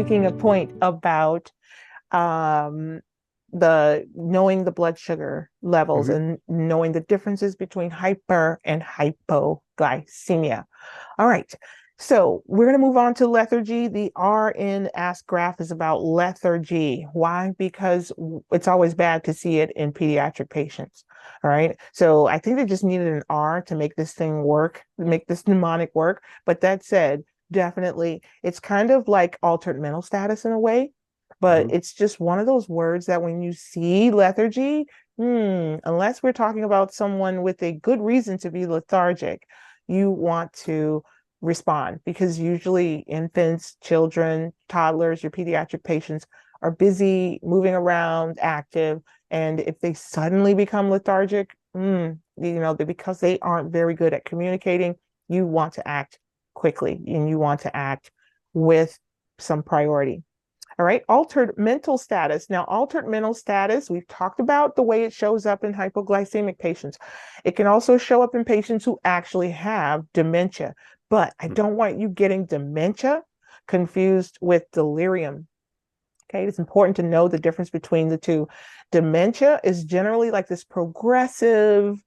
making a point about um, the knowing the blood sugar levels Mhm. and knowing the differences between hyper and hypoglycemia. All right. So we're going to move on to lethargy. The R in Ask Graph is about lethargy. Why? Because it's always bad to see it in pediatric patients. All right. So I think they just needed an R to make this thing work, make this mnemonic work. But that said, definitely, it's kind of like altered mental status in a way, but Mhm. it's just one of those words that when you see lethargy, unless we're talking about someone with a good reason to be lethargic, you want to respond because usually infants, children, toddlers, your pediatric patients are busy, moving around, active. And if they suddenly become lethargic, because they aren't very good at communicating, you want to act quickly and you want to act with some priority. All right, altered mental status. Now, altered mental status, we've talked about the way it shows up in hypoglycemic patients. It can also show up in patients who actually have dementia, but I don't want you getting dementia confused with delirium. Okay, it's important to know the difference between the two. Dementia is generally like this progressive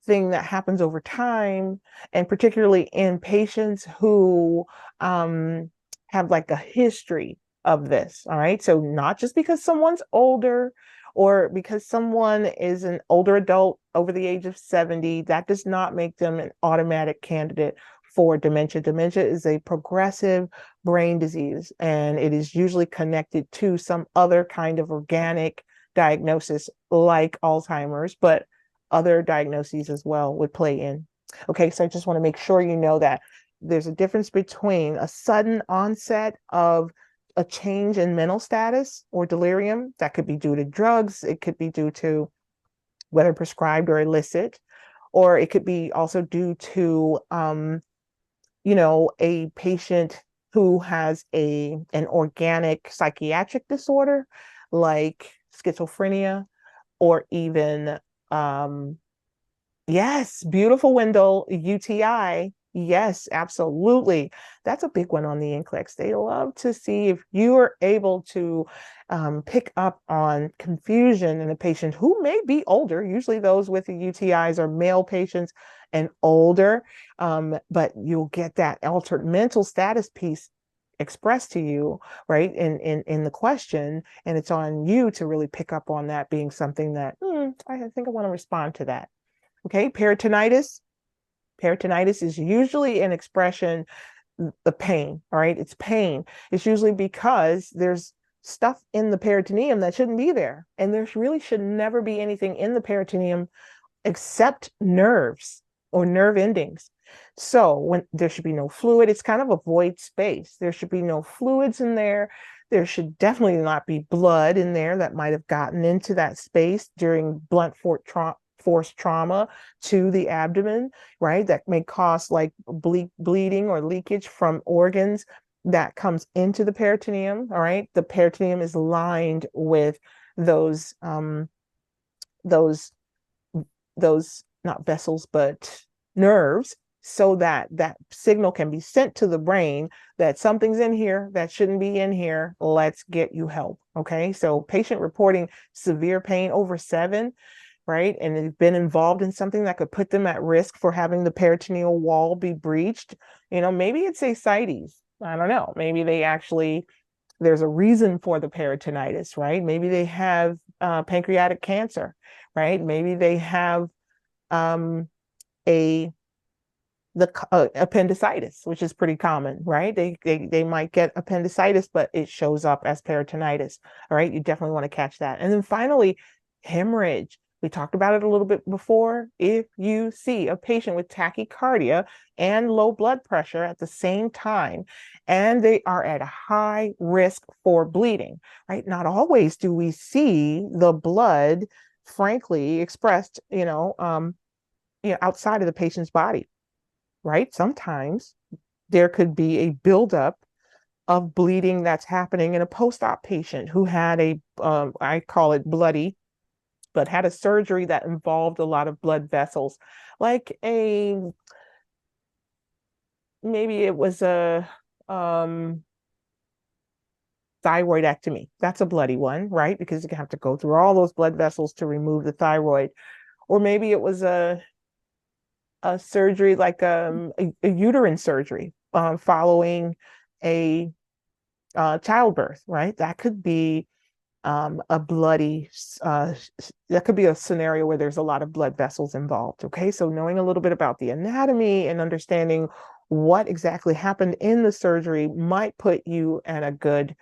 thing that happens over time, and particularly in patients who have like a history of this. All right. So, not just because someone's older or because someone is an older adult over the age of 70, that does not make them an automatic candidate for dementia. Dementia is a progressive brain disease, and it is usually connected to some other kind of organic diagnosis like Alzheimer's, but other diagnoses as well would play in. Okay, so I just want to make sure you know that there's a difference between a sudden onset of a change in mental status or delirium that could be due to drugs, it could be due to whether prescribed or illicit, or it could be also due to a patient who has an organic psychiatric disorder like schizophrenia or even um, yes, beautiful Wendell, UTI. Yes, absolutely. That's a big one on the NCLEX. They love to see if you are able to pick up on confusion in a patient who may be older. Usually, those with the UTIs are male patients and older, but you'll get that altered mental status piece expressed to you, right, in the question, and it's on you to really pick up on that being something that I think I want to respond to that. Okay, peritonitis. Peritonitis is usually an expression, the pain, all right? It's pain. It's usually because there's stuff in the peritoneum that shouldn't be there. And there really should never be anything in the peritoneum except nerves or nerve endings. So when there should be no fluid, it's kind of a void space. There should be no fluids in there. There should definitely not be blood in there that might have gotten into that space during blunt force trauma to the abdomen, right? That may cause like bleeding or leakage from organs that comes into the peritoneum. All right. The peritoneum is lined with those those those not vessels but nerves so that that signal can be sent to the brain that something's in here that shouldn't be in here. Let's get you help. Okay, so patient reporting severe pain over 7, right, and they've been involved in something that could put them at risk for having the peritoneal wall be breached. Maybe it's ascites. I don't know, maybe they actually, there's a reason for the peritonitis, right? Maybe they have pancreatic cancer, right? Maybe they have um, a appendicitis, which is pretty common, right? They might get appendicitis, but it shows up as peritonitis. All right, you definitely want to catch that. And then finally, hemorrhage. We talked about it a little bit before. If you see a patient with tachycardia and low blood pressure at the same time, and they are at a high risk for bleeding, right? Not always do we see the blood, frankly, expressed, outside of the patient's body, right? Sometimes there could be a buildup of bleeding that's happening in a post-op patient who had I call it bloody, but had a surgery that involved a lot of blood vessels, like maybe it was um, thyroidectomy. That's a bloody one, right? Because you have to go through all those blood vessels to remove the thyroid. Or maybe it was a surgery like a uterine surgery following a childbirth, right? That could be a bloody, that could be a scenario where there's a lot of blood vessels involved. Okay, so knowing a little bit about the anatomy and understanding what exactly happened in the surgery might put you in a good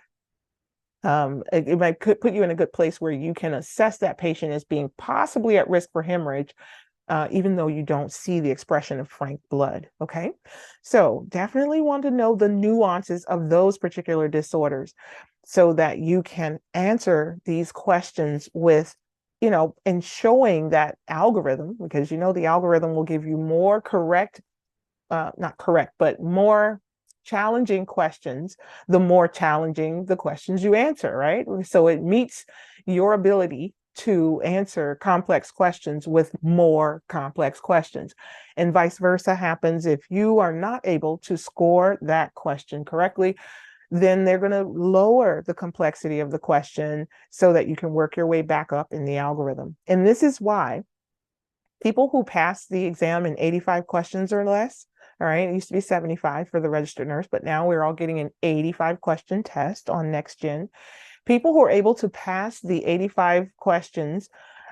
it might put you in a good place where you can assess that patient as being possibly at risk for hemorrhage, even though you don't see the expression of frank blood. Okay, so definitely want to know the nuances of those particular disorders so that you can answer these questions with, and showing that algorithm, because the algorithm will give you more correct, not correct, but more challenging questions, the more challenging the questions you answer, right? So it meets your ability to answer complex questions with more complex questions. And vice versa happens if you are not able to score that question correctly, then they're going to lower the complexity of the question so that you can work your way back up in the algorithm. And this is why people who pass the exam in 85 questions or less, all right, it used to be 75 for the registered nurse, but now we're all getting an 85 question test on NextGen. People who are able to pass the 85 questions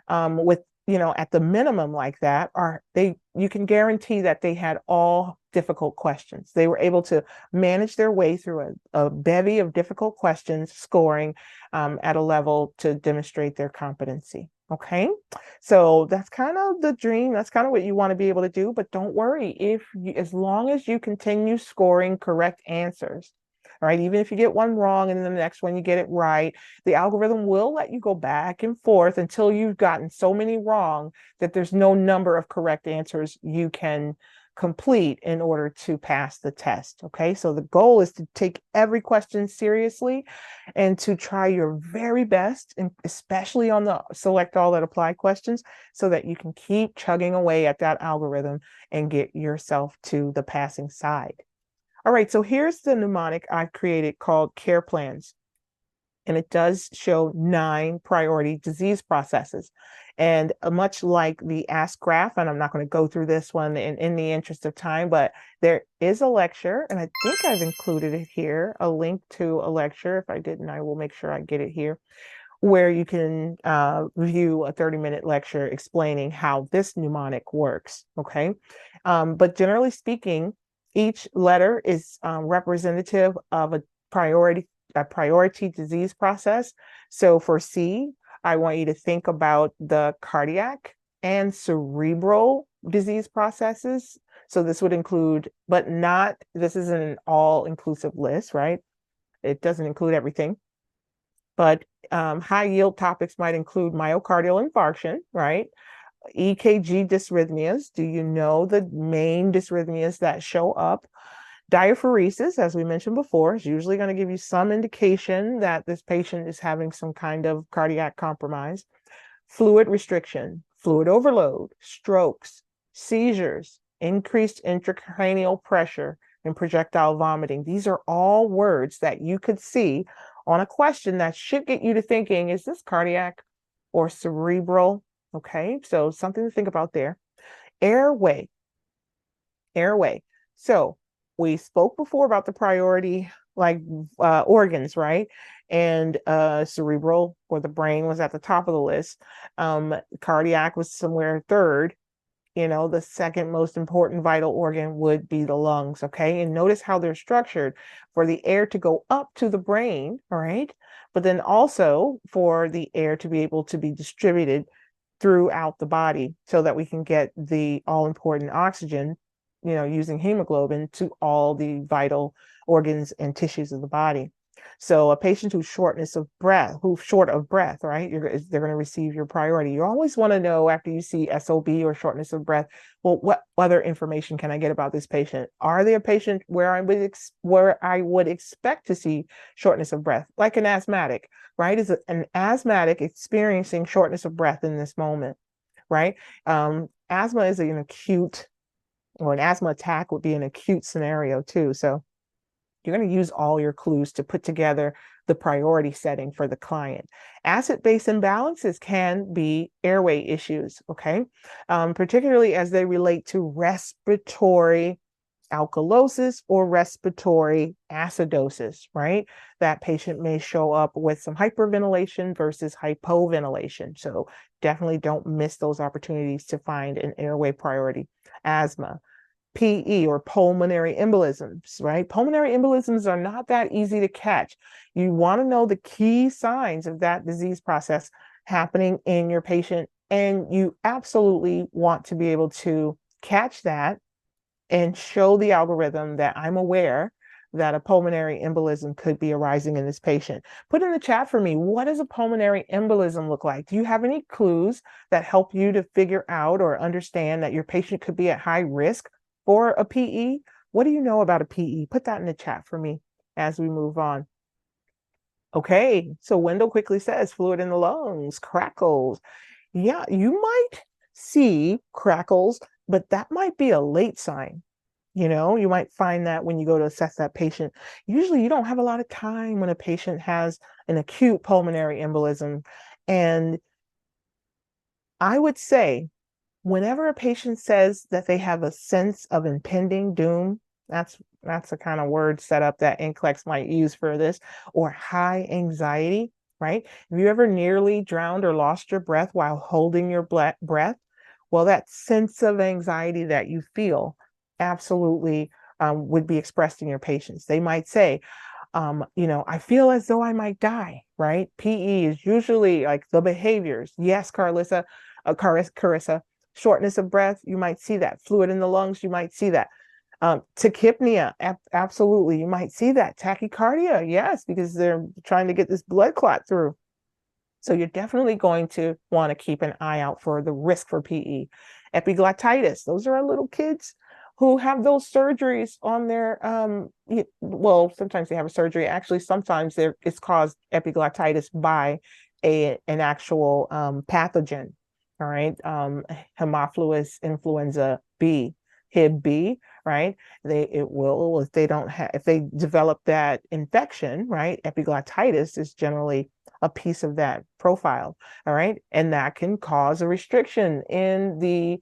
with, at the minimum like that, you can guarantee that they had all difficult questions. They were able to manage their way through a bevy of difficult questions, scoring at a level to demonstrate their competency. Okay, so that's kind of the dream. That's kind of what you want to be able to do. But don't worry, as long as you continue scoring correct answers, all right, even if you get one wrong and then the next one you get it right, the algorithm will let you go back and forth until you've gotten so many wrong that there's no number of correct answers you can complete in order to pass the test. Okay, so the goal is to take every question seriously and to try your very best, and especially on the select all that apply questions, so that you can keep chugging away at that algorithm and get yourself to the passing side. All right, so here's the mnemonic I've created called Care Plans. And it does show 9 priority disease processes. And much like the Ask Graph, and I'm not going to go through this one in the interest of time, but there is a lecture, and I think I've included it here, a link to a lecture. If I didn't, I will make sure I get it here, where you can view a 30-minute lecture explaining how this mnemonic works, okay? But generally speaking, each letter is representative of a priority disease process. So for C, I want you to think about the cardiac and cerebral disease processes. So this would include, but not, this isn't an all-inclusive list, right? It doesn't include everything. But high yield topics might include myocardial infarction, right? EKG dysrhythmias. Do you know the main dysrhythmias that show up? Diaphoresis, as we mentioned before, is usually going to give you some indication that this patient is having some kind of cardiac compromise. Fluid restriction, fluid overload, strokes, seizures, increased intracranial pressure, and projectile vomiting. These are all words that you could see on a question that should get you to thinking, is this cardiac or cerebral? Okay, so something to think about there. Airway. So we spoke before about the priority organs, right? And cerebral, or the brain, was at the top of the list. Cardiac was somewhere third. The second most important vital organ would be the lungs, okay? And notice how they're structured for the air to go up to the brain, all right? But then also for the air to be able to be distributed throughout the body so that we can get the all-important oxygen, using hemoglobin to all the vital organs and tissues of the body. So a patient who's short of breath, right? They're going to receive your priority. You always want to know, after you see SOB or shortness of breath, well, what other information can I get about this patient? Are they a patient where I would expect to see shortness of breath, like an asthmatic, right? Is an asthmatic experiencing shortness of breath in this moment, right? Asthma is an acute, or an asthma attack would be an acute scenario too. So You're going to use all your clues to put together the priority setting for the client. Acid-base imbalances can be airway issues, okay? Particularly as they relate to respiratory alkalosis or respiratory acidosis, right? That patient may show up with some hyperventilation versus hypoventilation. So definitely don't miss those opportunities to find an airway priority. Asthma, PE or pulmonary embolisms, right? Pulmonary embolisms are not that easy to catch. You want to know the key signs of that disease process happening in your patient, and you absolutely want to be able to catch that and show the algorithm that I'm aware that a pulmonary embolism could be arising in this patient. Put in the chat for me, what does a pulmonary embolism look like? Do you have any clues that help you to figure out or understand that your patient could be at high risk for a PE? What do you know about a PE? Put that in the chat for me as we move on. Okay, so Wendell quickly says fluid in the lungs, crackles. Yeah, you might see crackles, but that might be a late sign. You know, you might find that when you go to assess that patient. Usually you don't have a lot of time when a patient has an acute pulmonary embolism. And I would say whenever a patient says that they have a sense of impending doom, that's the kind of word setup that NCLEX might use for this, or high anxiety, right? Have you ever nearly drowned or lost your breath while holding your breath? Well, that sense of anxiety that you feel absolutely would be expressed in your patients. They might say, I feel as though I might die, right? PE is usually like the behaviors. Yes, Carissa, shortness of breath, you might see that. Fluid in the lungs, you might see that. Tachypnea, absolutely, you might see that. Tachycardia, yes, because they're trying to get this blood clot through. So you're definitely going to want to keep an eye out for the risk for PE. Epiglottitis, those are our little kids who have those surgeries on their, well, sometimes they have a surgery. Actually, sometimes it's caused epiglottitis by an actual pathogen, all right? Haemophilus influenza B, Hib B, right? If they develop that infection, right? Epiglottitis is generally a piece of that profile, all right? And that can cause a restriction in the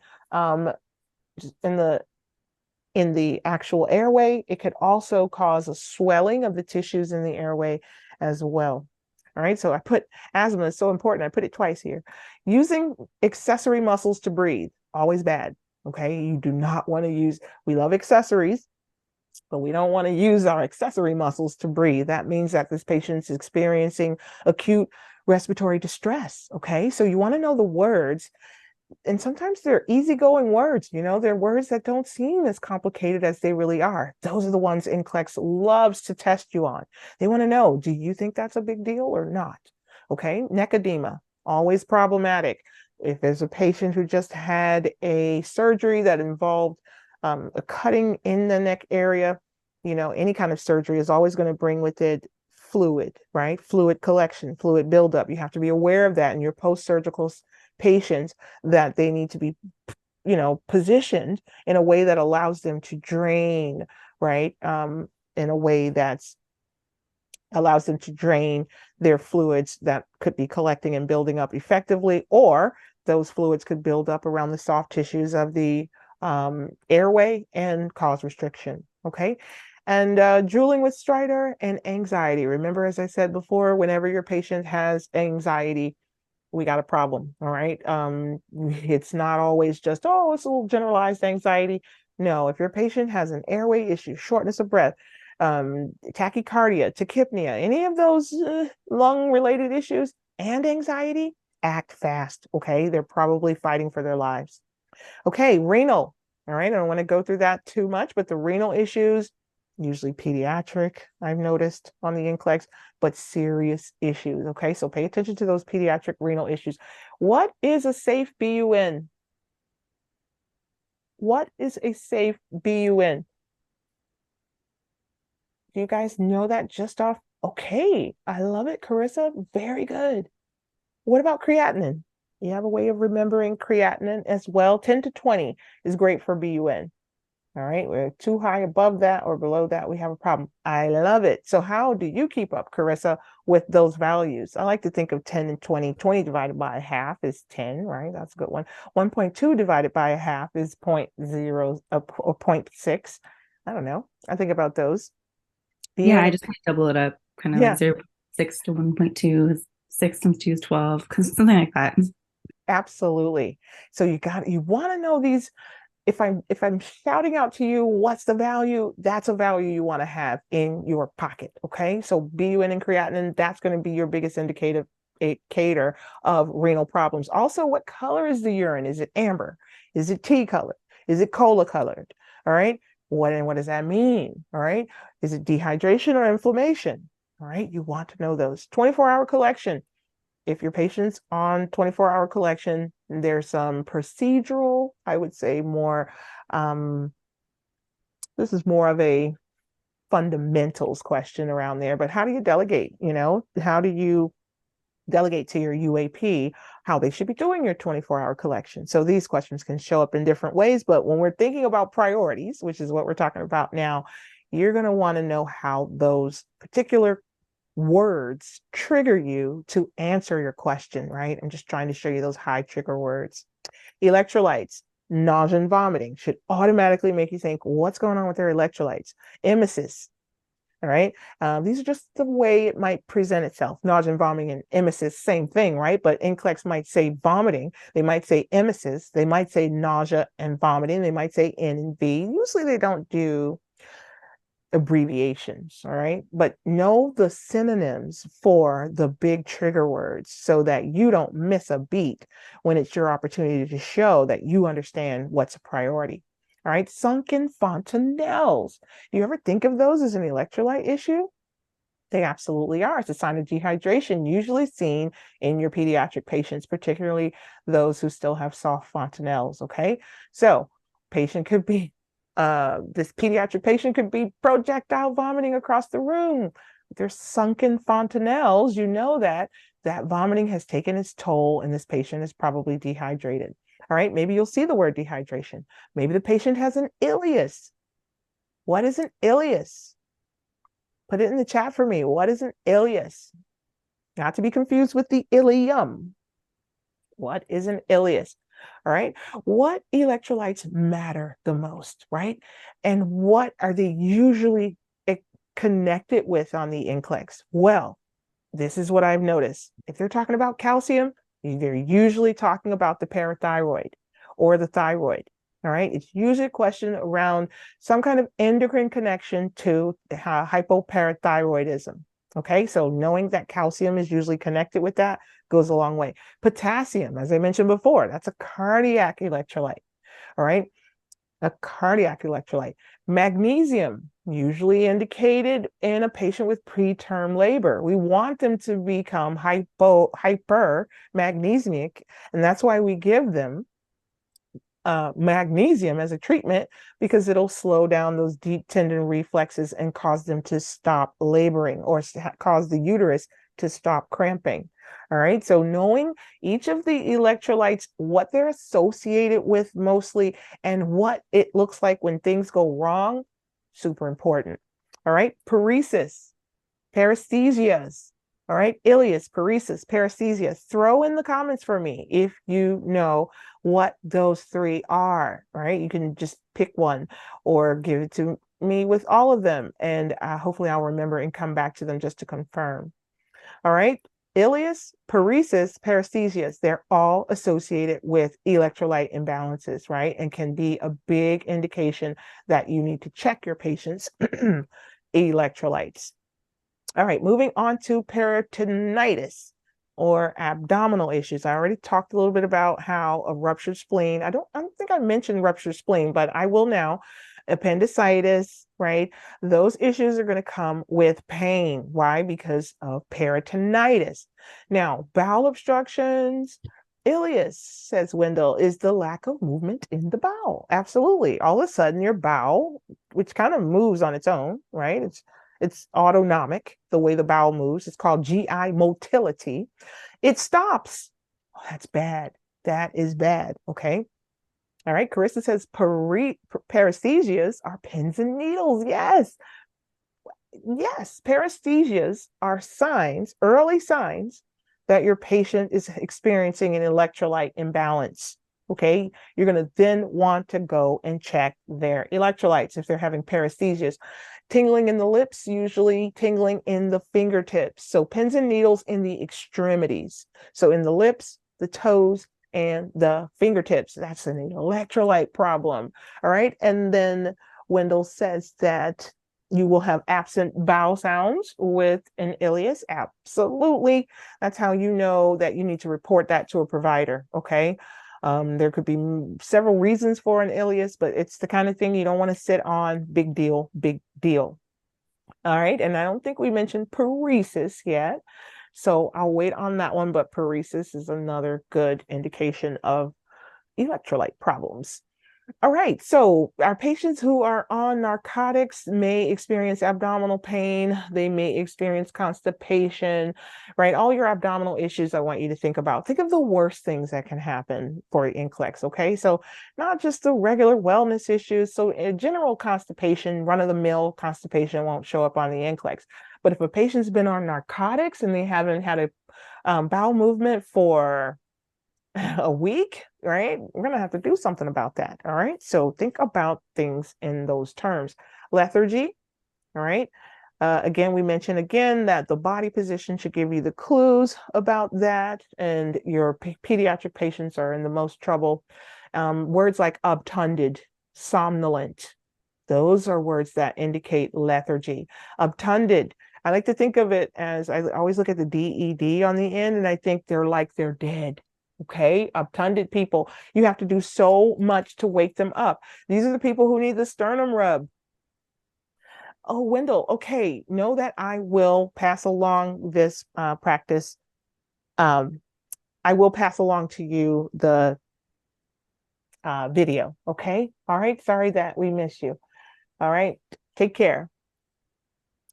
actual airway. It could also cause a swelling of the tissues in the airway as well. All right, so I put asthma is so important. I put it twice here. Using accessory muscles to breathe, always bad. Okay, you do not want to use, we love accessories, but we don't want to use our accessory muscles to breathe. That means that this patient's experiencing acute respiratory distress. Okay, so you want to know the words, and sometimes they're easygoing words, they're words that don't seem as complicated as they really are. Those are the ones NCLEX loves to test you on. They want to know, do you think that's a big deal or not? Okay, neck edema, always problematic. If there's a patient who just had a surgery that involved a cutting in the neck area, any kind of surgery is always going to bring with it fluid, right? Fluid collection, fluid buildup. You have to be aware of that in your post-surgical patients, that they need to be, positioned in a way that allows them to drain, right? In a way that's allows them to drain their fluids that could be collecting and building up effectively, or those fluids could build up around the soft tissues of the airway and cause restriction. Okay. And drooling with stridor and anxiety. Remember, as I said before, whenever your patient has anxiety, we got a problem. All right. It's not always just, oh, it's a little generalized anxiety. No, if your patient has an airway issue, shortness of breath, tachycardia, tachypnea, any of those lung related issues and anxiety, act fast. Okay. They're probably fighting for their lives. Okay. Renal. All right. I don't want to go through that too much, but the renal issues, usually pediatric, I've noticed on the NCLEX, but serious issues. Okay. So pay attention to those pediatric renal issues. What is a safe BUN? What is a safe BUN? Do you guys know that just off? Okay, I love it, Carissa. Very good. What about creatinine? You have a way of remembering creatinine as well. 10 to 20 is great for BUN. All right, we're too high above that or below that, we have a problem. I love it. So how do you keep up, Carissa, with those values? I like to think of 10 and 20. 20 divided by a half is 10, right? That's a good one. 1.2 divided by a half is 0.0 or 0.6. I don't know. I think about those. Yeah, I Being, just double it up, kind of like yeah, 0.6 to 1.2, 6 times 2 is 12, something like that. absolutely. So you want to know these. If I'm shouting out to you, what's the value? That's a value you want to have in your pocket. Okay. So BUN and creatinine, that's going to be your biggest indicator of renal problems. Also, what color is the urine? Is it amber? Is it tea colored? Is it cola colored? All right. What does that mean? All right. Is it dehydration or inflammation? All right. You want to know those. 24-hour collection. If your patient's on 24-hour collection, there's some procedural, I would say more, um, this is more of a fundamentals question around there, but how do you delegate? How do you delegate to your UAP how they should be doing your 24-hour collection? So these questions can show up in different ways, but when we're thinking about priorities, which is what we're talking about now, you're going to want to know how those particular words trigger you to answer your question, right? I'm just trying to show you those high trigger words. Electrolytes, nausea and vomiting should automatically make you think, what's going on with their electrolytes? Emesis, all right? These are just the way it might present itself. Nausea and vomiting and emesis, same thing, right? But NCLEX might say vomiting. They might say emesis. They might say nausea and vomiting. They might say N and V. Usually they don't do abbreviations, all right? But know the synonyms for the big trigger words so that you don't miss a beat when it's your opportunity to show that you understand what's a priority. All right, sunken fontanelles. Do you ever think of those as an electrolyte issue? They absolutely are. It's a sign of dehydration, usually seen in your pediatric patients, particularly those who still have soft fontanelles. Okay, so patient could be this pediatric patient could be projectile vomiting across the room. There's sunken fontanelles. You know that vomiting has taken its toll, and this patient is probably dehydrated. All right, maybe you'll see the word dehydration. Maybe the patient has an ileus. What is an ileus? Put it in the chat for me. What is an ileus? Not to be confused with the ileum. What is an ileus? All right. What electrolytes matter the most, right? And what are they usually connected with on the NCLEX? Well, this is what I've noticed. If they're talking about calcium, they're usually talking about the parathyroid or the thyroid. All right. It's usually a question around some kind of endocrine connection to hypoparathyroidism. Okay. So knowing that calcium is usually connected with that goes a long way. Potassium, as I mentioned before, that's a cardiac electrolyte. All right. A cardiac electrolyte. Magnesium, usually indicated in a patient with preterm labor. We want them to become hyper magnesic, and that's why we give them magnesium as a treatment, because it'll slow down those deep tendon reflexes and cause them to stop laboring or cause the uterus to stop cramping. All right. So knowing each of the electrolytes, what they're associated with mostly, and what it looks like when things go wrong, super important. All right. Paresis, paresthesias. All right. Ileus, paresis, paresthesia. Throw in the comments for me if you know what those three are. All right. You can just pick one or give it to me with all of them. And hopefully I'll remember and come back to them just to confirm. All right. Ileus, paresis, paresthesias, they're all associated with electrolyte imbalances, right? And can be a big indication that you need to check your patient's electrolytes. All right, moving on to peritonitis or abdominal issues. I already talked a little bit about how a ruptured spleen, I don't think I mentioned ruptured spleen, but I will now. Appendicitis, right? Those issues are going to come with pain. Why? Because of peritonitis. Now, bowel obstructions, ileus, says Wendell, is the lack of movement in the bowel. Absolutely. All of a sudden, your bowel, which kind of moves on its own, right? It's autonomic, the way the bowel moves. It's called GI motility. It stops. Oh, that's bad. That is bad. Okay. All right, Carissa says paresthesias are pins and needles. Yes. Yes, paresthesias are signs, early signs that your patient is experiencing an electrolyte imbalance. Okay, you're going to then want to go and check their electrolytes if they're having paresthesias. Tingling in the lips, usually tingling in the fingertips. So pins and needles in the extremities. So in the lips, the toes, and the fingertips. That's an electrolyte problem. All right. And then Wendell says that you will have absent vowel sounds with an ileus. Absolutely. That's how you know that you need to report that to a provider. Okay. There could be several reasons for an ileus, but it's the kind of thing you don't want to sit on. Big deal, big deal. All right. And I don't think we mentioned paresis yet. So I'll wait on that one, but paresis is another good indication of electrolyte problems. All right, so our patients who are on narcotics may experience abdominal pain. They may experience constipation, right? All your abdominal issues I want you to think about. Think of the worst things that can happen for NCLEX, okay? So not just the regular wellness issues. So in general constipation, run-of-the-mill constipation won't show up on the NCLEX. But if a patient's been on narcotics and they haven't had a bowel movement for a week, right? We're going to have to do something about that. All right. So think about things in those terms. Lethargy. All right. Again, we mentioned again that the body position should give you the clues about that. And your pediatric patients are in the most trouble. Words like obtunded, somnolent, those are words that indicate lethargy. Obtunded. I like to think of it as, I always look at the DED on the end, and I think they're dead. Okay, obtunded people, you have to do so much to wake them up. These are the people who need the sternum rub. Oh, Wendell, okay, know that I will pass along this practice. I will pass along to you the video, okay? All right, sorry that we miss you. All right, take care.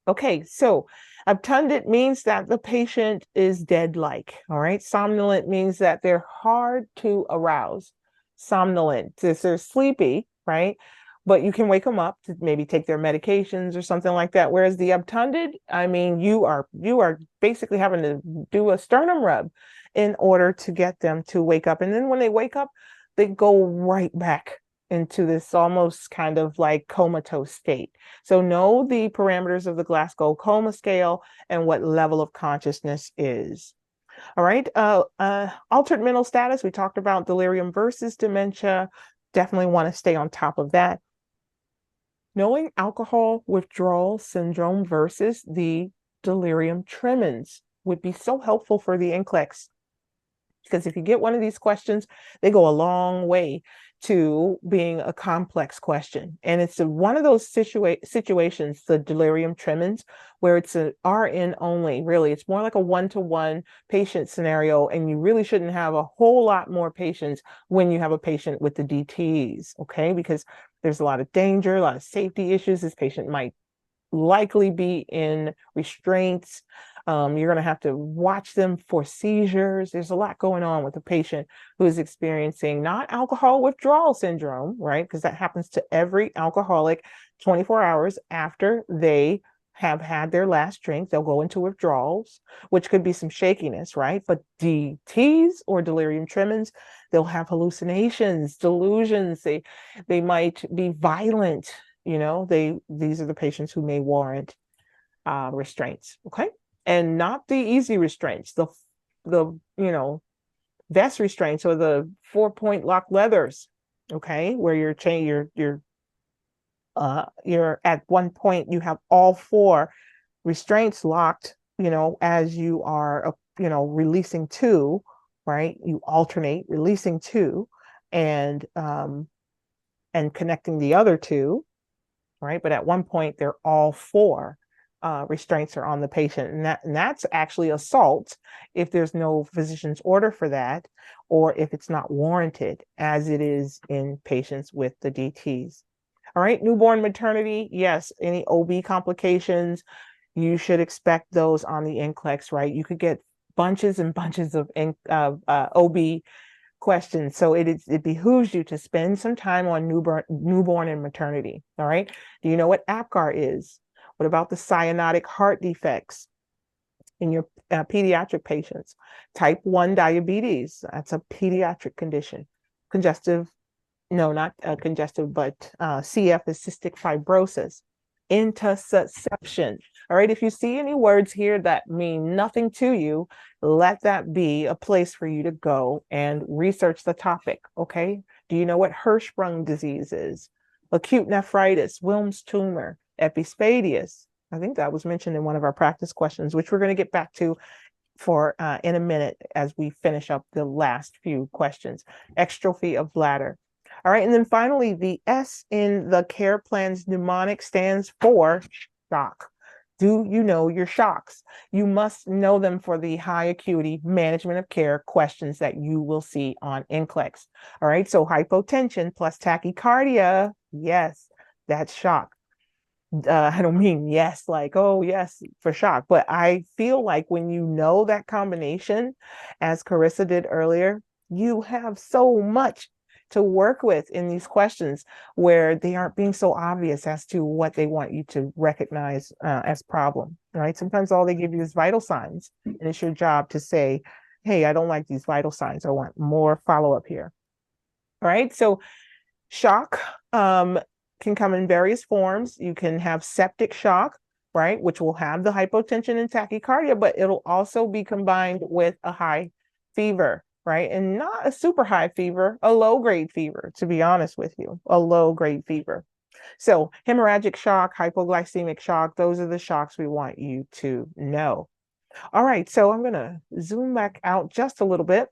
Okay, so obtunded means that the patient is dead-like, all right? Somnolent means that they're hard to arouse. Somnolent, they're sleepy, right? But you can wake them up to maybe take their medications or something like that. Whereas the obtunded, I mean, you are basically having to do a sternum rub in order to get them to wake up. And then when they wake up, they go right back into this almost kind of like comatose state. So know the parameters of the Glasgow Coma Scale and what level of consciousness is. All right. Altered mental status. We talked about delirium versus dementia. Definitely want to stay on top of that. Knowing alcohol withdrawal syndrome versus the delirium tremens would be so helpful for the NCLEX. Because if you get one of these questions, they go a long way to being a complex question. And it's one of those situations, the delirium tremens, where it's an RN only, really. It's more like a one-to-one patient scenario, and you really shouldn't have a whole lot more patients when you have a patient with the DTs, okay? Because there's a lot of danger, a lot of safety issues. This patient might likely be in restraints. You're going to have to watch them for seizures. There's a lot going on with a patient who is experiencing not alcohol withdrawal syndrome, right? Because that happens to every alcoholic 24 hours after they have had their last drink. They'll go into withdrawals, which could be some shakiness, right? But DTs or delirium tremens, they'll have hallucinations, delusions. They might be violent. You know, these are the patients who may warrant restraints, okay? And not the easy restraints, the vest restraints or the 4-point lock leathers, okay, where you're at one point you have all 4 restraints locked, as you are releasing 2, right? You alternate releasing 2 and connecting the other 2, right? But at one point they're all 4 restraints are on the patient, and that's actually assault if there's no physician's order for that, or if it's not warranted, as it is in patients with the DTs. All right, newborn maternity, yes, any OB complications, you should expect those on the NCLEX, right? You could get bunches and bunches of OB questions. So it behooves you to spend some time on newborn and maternity. All right. Do you know what APGAR is? What about the cyanotic heart defects in your pediatric patients? Type 1 diabetes, that's a pediatric condition. Congestive, no, not congestive, but CF is cystic fibrosis. Intussusception. All right, if you see any words here that mean nothing to you, let that be a place for you to go and research the topic, okay? Do you know what Hirschsprung disease is? Acute nephritis, Wilms tumor, epispadias. I think that was mentioned in one of our practice questions, which we're going to get back to for in a minute as we finish up the last few questions. Exstrophy of bladder. All right, and then finally, the S in the care plan's mnemonic stands for shock. Do you know your shocks? You must know them for the high acuity management of care questions that you will see on NCLEX. All right, so hypotension plus tachycardia, yes, that's shock. I don't mean yes, like, oh, yes, for shock, but I feel like when you know that combination, as Carissa did earlier, you have so much to work with in these questions where they aren't being so obvious as to what they want you to recognize as problem, right? Sometimes all they give you is vital signs, and it's your job to say, hey, I don't like these vital signs. I want more follow-up here. All right, so shock can come in various forms. You can have septic shock, right, which will have the hypotension and tachycardia, but it'll also be combined with a high fever, right? And not a super high fever, a low-grade fever, to be honest with you, a low-grade fever. So hemorrhagic shock, hypoglycemic shock, those are the shocks we want you to know. All right, so I'm going to zoom back out just a little bit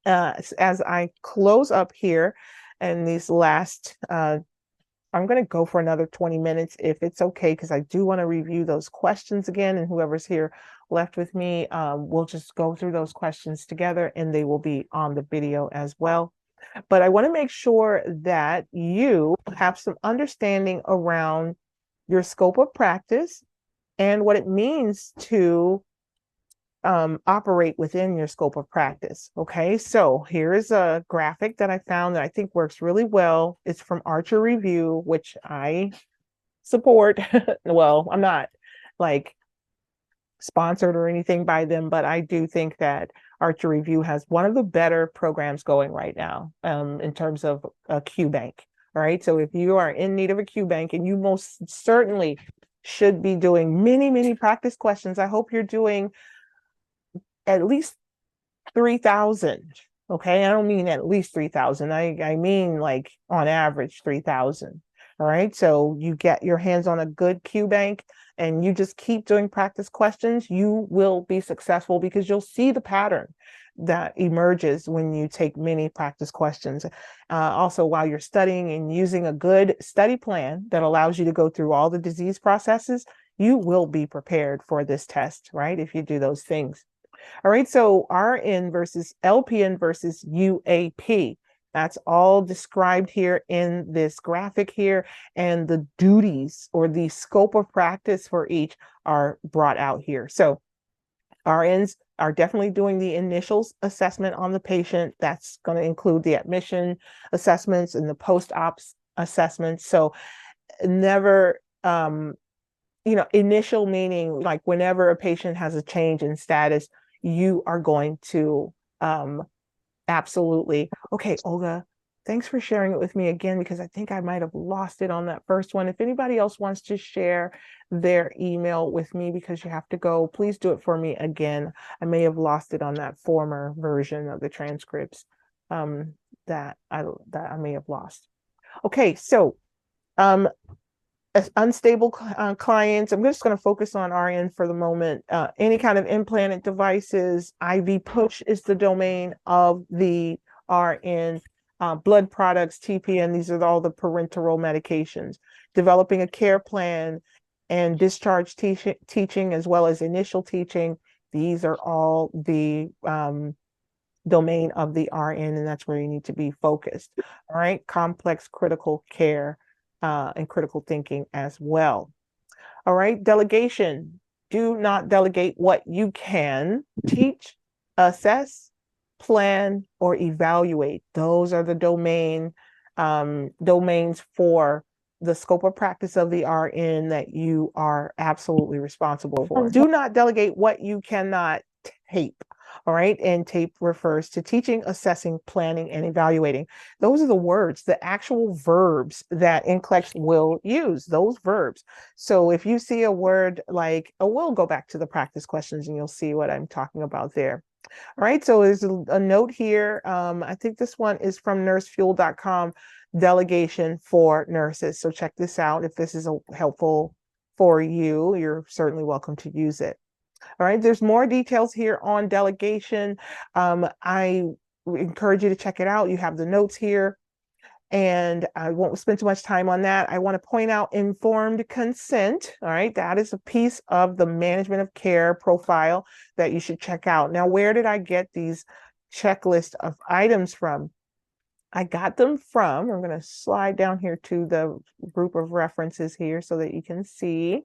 as I close up here and these last I'm going to go for another 20 minutes if it's okay, because I do want to review those questions again, and whoever's here left with me, we'll just go through those questions together and they will be on the video as well. But I want to make sure that you have some understanding around your scope of practice and what it means to operate within your scope of practice. Okay, so here's a graphic that I found that I think works really well. It's from Archer Review, which I support. Well, I'm not like sponsored or anything by them, but I do think that Archer Review has one of the better programs going right now in terms of a QBank. All right, so if you are in need of a QBank, and you most certainly should be doing many practice questions, I hope you're doing at least 3,000. Okay, I don't mean at least 3,000. I mean like on average 3,000. All right, so you get your hands on a good QBank and you just keep doing practice questions, you will be successful because you'll see the pattern that emerges when you take many practice questions. Also, while you're studying and using a good study plan that allows you to go through all the disease processes, you will be prepared for this test, right? If you do those things. All right, so RN versus LPN versus UAP. That's all described here in this graphic here, and the duties or the scope of practice for each are brought out here. So RNs are definitely doing the initial assessment on the patient. That's going to include the admission assessments and the post-ops assessments. So never initial meaning like whenever a patient has a change in status, you are going to absolutely. Okay, Olga, thanks for sharing it with me again, because I think I might have lost it on that first one. If anybody else wants to share their email with me because you have to go, please do it for me again. I may have lost it on that former version of the transcripts that I may have lost. Okay, so unstable clients, I'm just going to focus on RN for the moment. Any kind of implanted devices, IV push is the domain of the RN. Blood products, TPN, these are all the parenteral medications. Developing a care plan and discharge teaching as well as initial teaching, these are all the domain of the RN, and that's where you need to be focused. All right, complex critical care and critical thinking as well. All right, delegation. Do not delegate what you can teach, assess, plan, or evaluate. Those are the domains for the scope of practice of the RN that you are absolutely responsible for. Do not delegate what you cannot tape. All right. And tape refers to teaching, assessing, planning, and evaluating. Those are the words, the actual verbs that NCLEX will use, those verbs. So if you see a word like, oh, we'll go back to the practice questions and you'll see what I'm talking about there. All right, so there's a note here. I think this one is from nursefuel.com, delegation for nurses. So check this out. If this is helpful for you, you're certainly welcome to use it. All right, there's more details here on delegation. I encourage you to check it out. You have the notes here, and I won't spend too much time on that. I want to point out informed consent. All right, that is a piece of the management of care profile that you should check out. Now, where did I get these checklist of items from? I got them from, I'm going to slide down here to the group of references here so that you can see.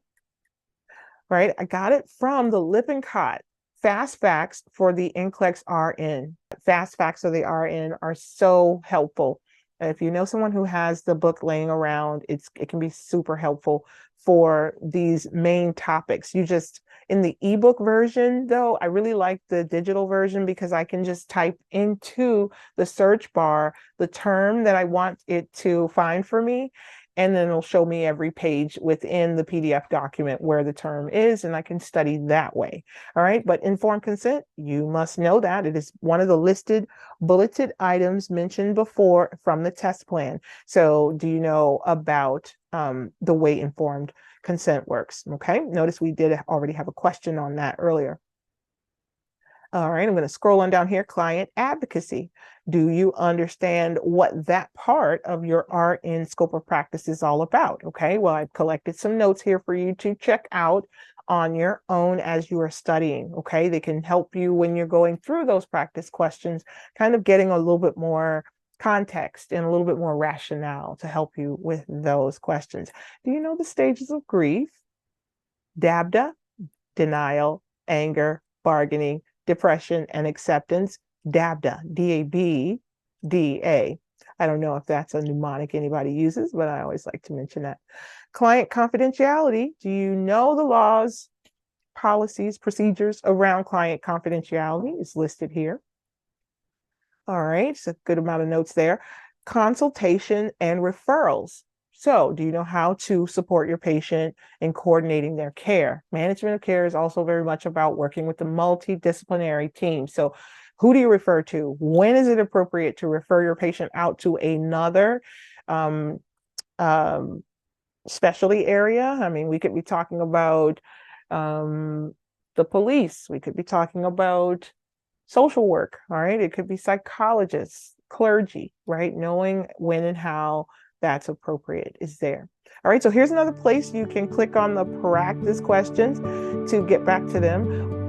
Right, I got it from the Lippincott Fast Facts for the NCLEX-RN. Fast Facts for the RN are so helpful. If you know someone who has the book laying around, it can be super helpful for these main topics. You just, in the ebook version though, I really like the digital version because I can just type into the search bar the term that I want it to find for me, and then it'll show me every page within the PDF document where the term is, and I can study that way. All right, but informed consent, you must know that. It is one of the listed bulleted items mentioned before from the test plan. So do you know about the way informed consent works? Okay, notice we did already have a question on that earlier. All right, I'm going to scroll on down here, client advocacy. Do you understand what that part of your RN scope of practice is all about? Okay, well, I've collected some notes here for you to check out on your own as you are studying. Okay, they can help you when you're going through those practice questions, kind of getting a little bit more context and a little bit more rationale to help you with those questions. Do you know the stages of grief? DABDA, denial, anger, bargaining, depression, and acceptance. DABDA, D-A-B-D-A. I don't know if that's a mnemonic anybody uses, but I always like to mention that. Client confidentiality. Do you know the laws, policies, procedures around client confidentiality? Is listed here. All right, it's a good amount of notes there. Consultation and referrals. So do you know how to support your patient in coordinating their care? Management of care is also very much about working with the multidisciplinary team. So who do you refer to? When is it appropriate to refer your patient out to another specialty area? I mean, we could be talking about the police. We could be talking about social work, all right? It could be psychologists, clergy, right? Knowing when and how that's appropriate is there. All right, so here's another place you can click on the practice questions to get back to them.